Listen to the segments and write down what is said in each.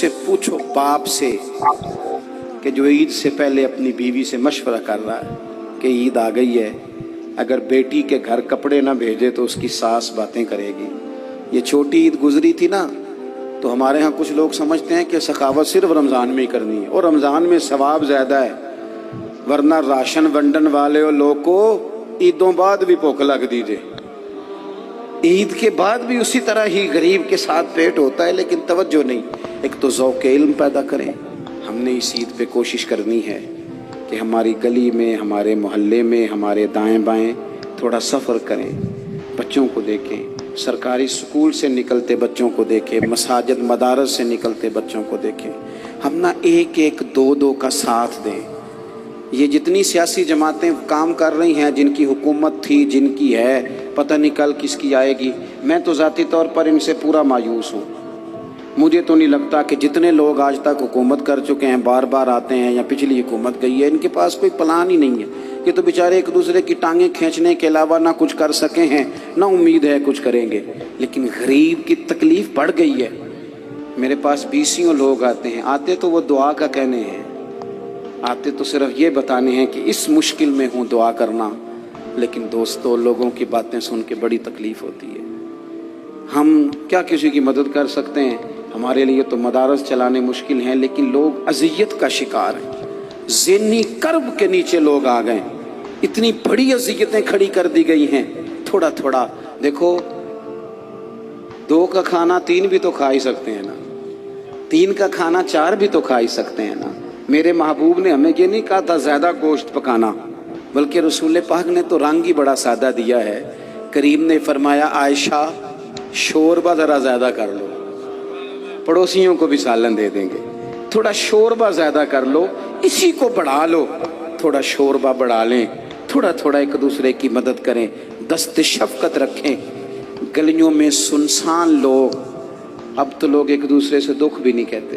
उससे पूछो बाप से कि जो ईद से पहले अपनी बीवी से मशवरा कर रहा है कि ईद आ गई है, अगर बेटी के घर कपड़े ना भेजे तो उसकी सास बातें करेगी। ये छोटी ईद गुजरी थी ना, तो हमारे यहाँ कुछ लोग समझते हैं कि सखावत सिर्फ रमज़ान में ही करनी है और रमज़ान में सवाब ज़्यादा है, वरना राशन वंडन वाले और लोग को ईदों बाद भी भूख लग दीजिए, ईद के बाद भी उसी तरह ही गरीब के साथ पेट होता है, लेकिन तवज्जो नहीं। एक तो ज़ौक़ इल्म पैदा करें। हमने इस ईद पे कोशिश करनी है कि हमारी गली में, हमारे मोहल्ले में, हमारे दाएं बाएं थोड़ा सफ़र करें, बच्चों को देखें, सरकारी स्कूल से निकलते बच्चों को देखें, मसाजिद मदारस से निकलते बच्चों को देखें। हम ना एक एक दो दो का साथ दें। ये जितनी सियासी जमातें काम कर रही हैं, जिनकी हुकूमत थी, जिनकी है, पता नहीं कल किसकी आएगी, मैं तो ज़ाती तौर पर इनसे पूरा मायूस हूँ। मुझे तो नहीं लगता कि जितने लोग आज तक हुकूमत कर चुके हैं, बार बार आते हैं या पिछली हुकूमत गई है, इनके पास कोई प्लान ही नहीं है। ये तो बेचारे एक दूसरे की टांगें खींचने के अलावा ना कुछ कर सके हैं, ना उम्मीद है कुछ करेंगे। लेकिन गरीब की तकलीफ़ बढ़ गई है। मेरे पास बीसियों लोग आते हैं, आते तो वो दुआ का कहने हैं, आते तो सिर्फ ये बताने हैं कि इस मुश्किल में हूँ, दुआ करना। लेकिन दोस्तों, लोगों की बातें सुन के बड़ी तकलीफ़ होती है। हम क्या किसी की मदद कर सकते हैं? हमारे लिए तो मदारस चलाने मुश्किल हैं, लेकिन लोग अज़ियत का शिकार हैं। ज़हनी कर्ब के नीचे लोग आ गए, इतनी बड़ी अज़ियतें खड़ी कर दी गई हैं। थोड़ा थोड़ा देखो, 2 का खाना 3 भी तो खा ही सकते हैं ना, 3 का खाना 4 भी तो खा ही सकते हैं ना। मेरे महबूब ने हमें ये नहीं कहा था ज़्यादा गोश्त पकाना, बल्कि रसूल पाक ने तो रंग ही बड़ा सादा दिया है। करीम ने फरमाया, आयशा शोरबा ज़रा ज़्यादा कर लो, पड़ोसियों को भी सालन दे देंगे, थोड़ा शोरबा ज़्यादा कर लो, इसी को बढ़ा लो, थोड़ा शोरबा बढ़ा लें, थोड़ा थोड़ा एक दूसरे की मदद करें, दस्त शफ़क़त रखें। गलियों में सुनसान लोग, अब तो लोग एक दूसरे से दुख भी नहीं कहते,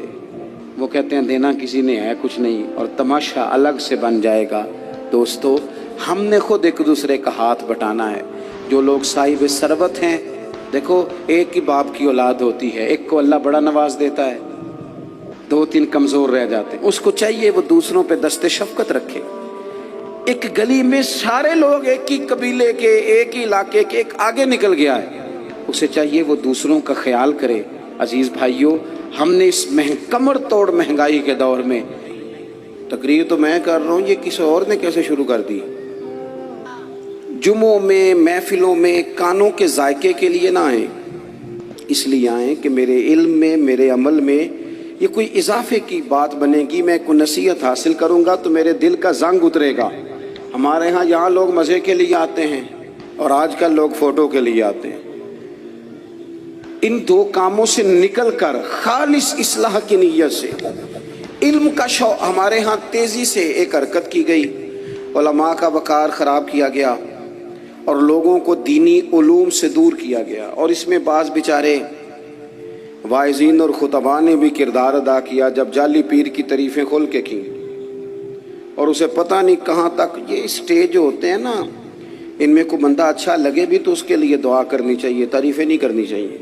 वो कहते हैं देना किसी ने है कुछ नहीं, और तमाशा अलग से बन जाएगा। दोस्तों, हमने खुद एक दूसरे का हाथ बटाना है। जो लोग साहिब सरबत हैं, देखो एक ही बाप की औलाद होती है, एक को अल्लाह बड़ा नवाज देता है, 2-3 कमज़ोर रह जाते हैं, उसको चाहिए वो दूसरों पे दस्ते शफ़क़त रखे। एक गली में सारे लोग एक ही कबीले के, एक ही इलाके के, एक आगे निकल गया है, उसे चाहिए वो दूसरों का ख्याल करे। अजीज़ भाइयों, हमने इस कमर तोड़ महंगाई के दौर में, तकरीर तो मैं कर रहा हूँ, ये किसी और ने कैसे शुरू कर दी? जुमों में, महफिलों में कानों के जायके के लिए ना आए, इसलिए आए कि मेरे इल्म में, मेरे अमल में ये कोई इजाफे की बात बनेगी, मैं कोई नसीहत हासिल करूँगा तो मेरे दिल का जंग उतरेगा। हमारे यहाँ लोग मज़े के लिए आते हैं और आजकल लोग फ़ोटो के लिए आते हैं। इन 2 कामों से निकल कर खालिस इस्लाह की नीयत से, इल्म का शौक़, हमारे यहाँ तेज़ी से एक हरकत की गई, उलमा का वक़ार ख़राब किया गया और लोगों को दीनी उलूम से दूर किया गया। और इसमें बाज़ बेचारे वाइज़ीन और खुतबा ने भी किरदार अदा किया, जब जाली पीर की तारीफ़ें खोल के की और उसे पता नहीं कहाँ तक। ये स्टेज होते हैं ना, इनमें कोई बंदा अच्छा लगे भी तो उसके लिए दुआ करनी चाहिए, तारीफ़ें नहीं करनी चाहिए।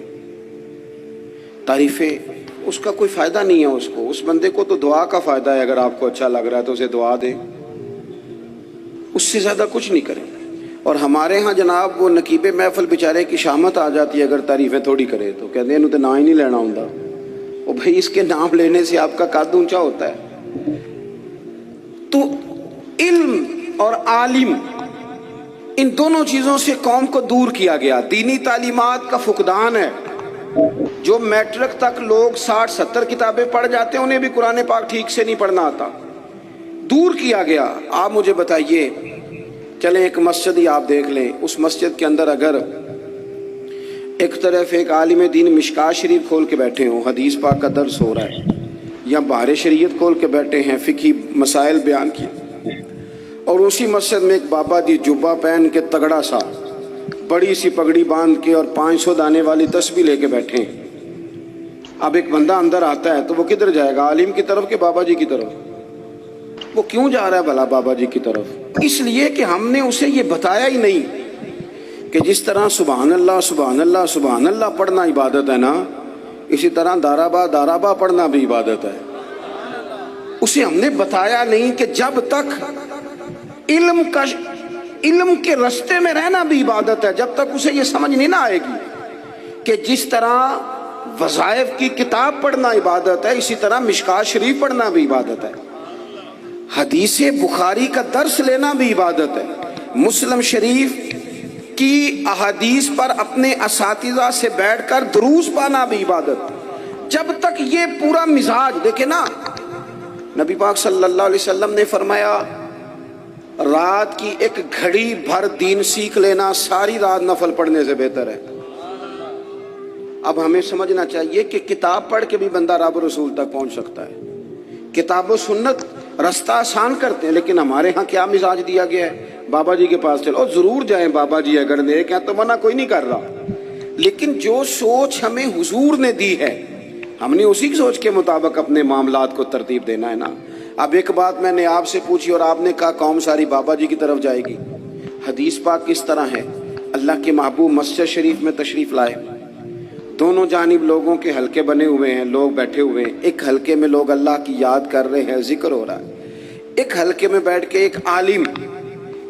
तारीफ़ें उसका कोई फ़ायदा नहीं है, उसको, उस बंदे को तो दुआ का फ़ायदा है। अगर आपको अच्छा लग रहा है तो उसे दुआ दें, उससे ज़्यादा कुछ नहीं करें। और हमारे यहाँ जनाब वो नकीबे महफिल बेचारे की शामत आ जाती है, अगर तारीफ़ें थोड़ी करे तो कहते हैं तो ना ही नहीं लेना होता। और भाई, इसके नाम लेने से आपका कद ऊंचा होता है। तो इल्म और आलिम, इन दोनों चीज़ों से कौम को दूर किया गया। दीनी तालीमात का फुकदान है। जो मैट्रिक तक लोग 60-70 किताबें पढ़ जाते हैं, उन्हें भी कुरान पाक ठीक से नहीं पढ़ना आता, दूर किया गया। आप मुझे बताइए, चले एक मस्जिद ही आप देख लें, उस मस्जिद के अंदर अगर एक तरफ एक आलिम दीन मिशकात शरीफ खोल के बैठे हों, हदीस पाक का दर्स हो रहा है, या बाहर शरीयत खोल के बैठे हैं, फ़िक़ही मसाइल बयान किए, और उसी मस्जिद में एक बाबा जी जुब्बा पहन के तगड़ा सा, बड़ी सी पगड़ी बांध के और 500 दाने वाली तस्बीह लेके बैठे हैं। अब एक बंदा अंदर आता है तो वो किधर जाएगा? आलिम की तरफ के बाबा जी की तरफ? वो क्यों जा रहा है भला बाबा जी की तरफ? इसलिए कि हमने उसे ये बताया ही नहीं कि जिस तरह सुभान अल्लाह सुभान अल्लाह सुभान अल्लाह पढ़ना इबादत है ना, اسی طرح دارابا پڑھنا بھی عبادت ہے. اسے ہم نے بتایا نہیں کہ جب تک علم کے رستے میں رہنا بھی عبادت ہے. جب تک اسے یہ سمجھ نہیں نہ آئے گی کہ جس طرح وظائف کی کتاب پڑھنا عبادت ہے، اسی طرح مشکوٰۃ شریف پڑھنا بھی عبادت ہے، حدیث بخاری کا درس لینا بھی عبادت ہے، مسلم شریف کی احادیث پر اپنے اساتذہ سے بیٹھ کر دروس پانا بھی عبادت. جب تک یہ پورا مزاج دیکھیں نا، نبی پاک صلی اللہ علیہ وسلم نے فرمایا رات کی ایک گھڑی بھر دین سیکھ لینا ساری رات نفل پڑھنے سے بہتر ہے. اب ہمیں سمجھنا چاہیے کہ کتاب پڑھ کے بھی بندہ رب رسول تک پہنچ سکتا ہے. کتاب و سنت رستہ آسان کرتے ہیں، لیکن ہمارے ہاں کیا مزاج دیا گیا ہے؟ بابا جی کے پاس چلو، ضرور جائیں بابا جی اگر نیک ہیں تو منع کوئی نہیں کر رہا، لیکن جو سوچ ہمیں حضور نے دی ہے ہم نے اسی سوچ کے مطابق اپنے معاملات کو ترتیب دینا ہے نا. اب ایک بات میں نے آپ سے پوچھی اور آپ نے کہا قوم ساری بابا جی کی طرف جائے گی. حدیث پاک کس طرح ہے؟ اللہ کے محبوب مسجد شریف میں تشریف لائے، دونوں جانب لوگوں کے حلقے بنے ہوئے ہیں، لوگ بیٹھے ہوئے ہیں. ایک حلقے میں لوگ اللہ کی یاد کر رہے ہیں، ذکر ہو رہا ہے. ایک حلقے میں بیٹھ کے ایک عالم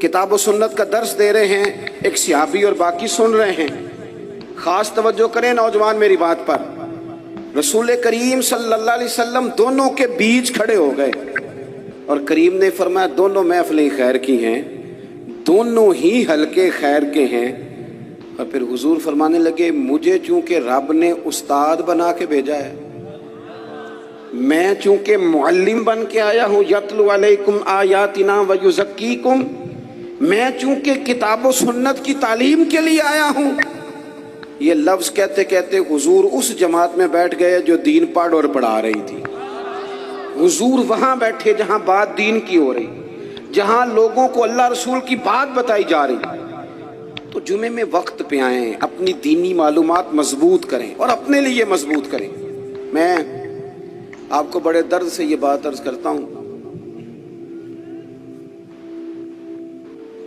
کتاب و سنت کا درس دے رہے ہیں، ایک صحابی اور باقی سن رہے ہیں. خاص توجہ کریں نوجوان میری بات پر. رسول کریم صلی اللہ علیہ وسلم دونوں کے بیچ کھڑے ہو گئے اور کریم نے فرمایا دونوں محفلیں خیر کی ہیں، دونوں ہی حلقے خیر کے ہیں. اور پھر حضور فرمانے لگے مجھے چونکہ رب نے استاد بنا کے بھیجا ہے، میں چونکہ معلم بن کے آیا ہوں، یتلو علیکم آیاتنا ویزکیکم، میں چونکہ کتاب و سنت کی تعلیم کے لیے آیا ہوں. یہ لفظ کہتے کہتے حضور اس جماعت میں بیٹھ گئے جو دین پڑھ اور پڑھا رہی تھی. حضور وہاں بیٹھے جہاں بات دین کی ہو رہی، جہاں لوگوں کو اللہ رسول کی بات بتائی جا رہی. تو جمعے میں وقت پہ آئیں، اپنی دینی معلومات مضبوط کریں اور اپنے لیے مضبوط کریں. میں آپ کو بڑے درد سے یہ بات عرض کرتا ہوں،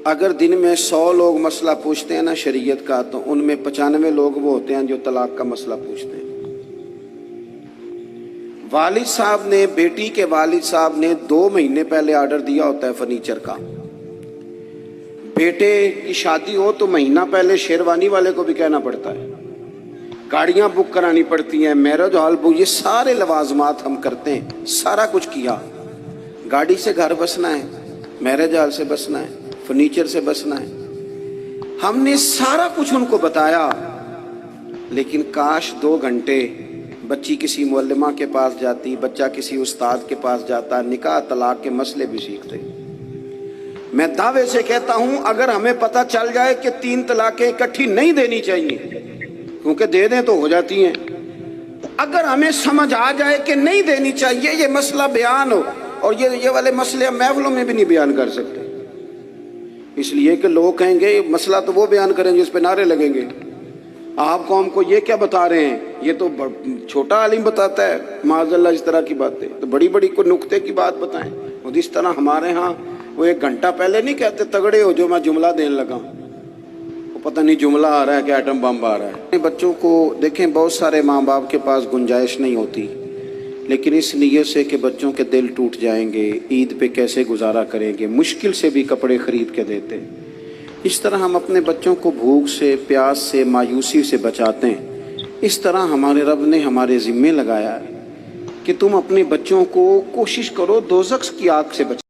اگر دن میں 100 لوگ مسئلہ پوچھتے ہیں نا شریعت کا، تو ان میں 95 لوگ وہ ہوتے ہیں جو طلاق کا مسئلہ پوچھتے ہیں. والد صاحب نے، بیٹی کے والد صاحب نے 2 مہینے پہلے آرڈر دیا ہوتا ہے فرنیچر کا. بیٹے کی شادی ہو تو مہینہ پہلے شیروانی والے کو بھی کہنا پڑتا ہے، گاڑیاں بک کرانی پڑتی ہیں، میرج ہال بک، یہ سارے لوازمات ہم کرتے ہیں. سارا کچھ کیا، گاڑی سے گھر بسنا ہے، میرج ہال سے بسنا ہے، فرنیچر سے بسنا ہے. ہم نے سارا کچھ ان کو بتایا، لیکن کاش 2 گھنٹے بچی کسی معلمہ کے پاس جاتی، بچہ کسی استاد کے پاس جاتا، نکاح طلاق کے مسئلے بھی سیکھتے. میں دعوے سے کہتا ہوں اگر ہمیں پتہ چل جائے کہ 3 طلاقیں اکٹھی نہیں دینی چاہیے، کیونکہ دے دیں تو ہو جاتی ہیں، اگر ہمیں سمجھ آ جائے کہ نہیں دینی چاہیے، یہ مسئلہ بیان ہو، اور یہ والے مسئلے ہم محفلوں میں بھی نہیں بیان کر سکتے، اس لیے کہ لوگ کہیں گے مسئلہ تو وہ بیان کریں جس پہ نعرے لگیں گے. آپ قوم کو یہ کیا بتا رہے ہیں؟ یہ تو چھوٹا عالم بتاتا ہے معاذ اللہ اس طرح کی باتیں، تو بڑی بڑی کوئی نقطے کی بات بتائیں. اور اس طرح ہمارے ہاں وہ 1 گھنٹہ پہلے نہیں کہتے تگڑے ہو جو میں جملہ دینے لگا، وہ پتہ نہیں جملہ آ رہا ہے کہ ایٹم بم آ رہا ہے. بچوں کو دیکھیں، بہت سارے ماں باپ کے پاس گنجائش نہیں ہوتی، لیکن اس نیت سے کہ بچوں کے دل ٹوٹ جائیں گے، عید پہ کیسے گزارا کریں گے، مشکل سے بھی کپڑے خرید کے دیتے. اس طرح ہم اپنے بچوں کو بھوک سے، پیاس سے، مایوسی سے بچاتے ہیں. اس طرح ہمارے رب نے ہمارے ذمے لگایا ہے کہ تم اپنے بچوں کو کوشش کرو دوزخ کی آگ سے بچاؤ.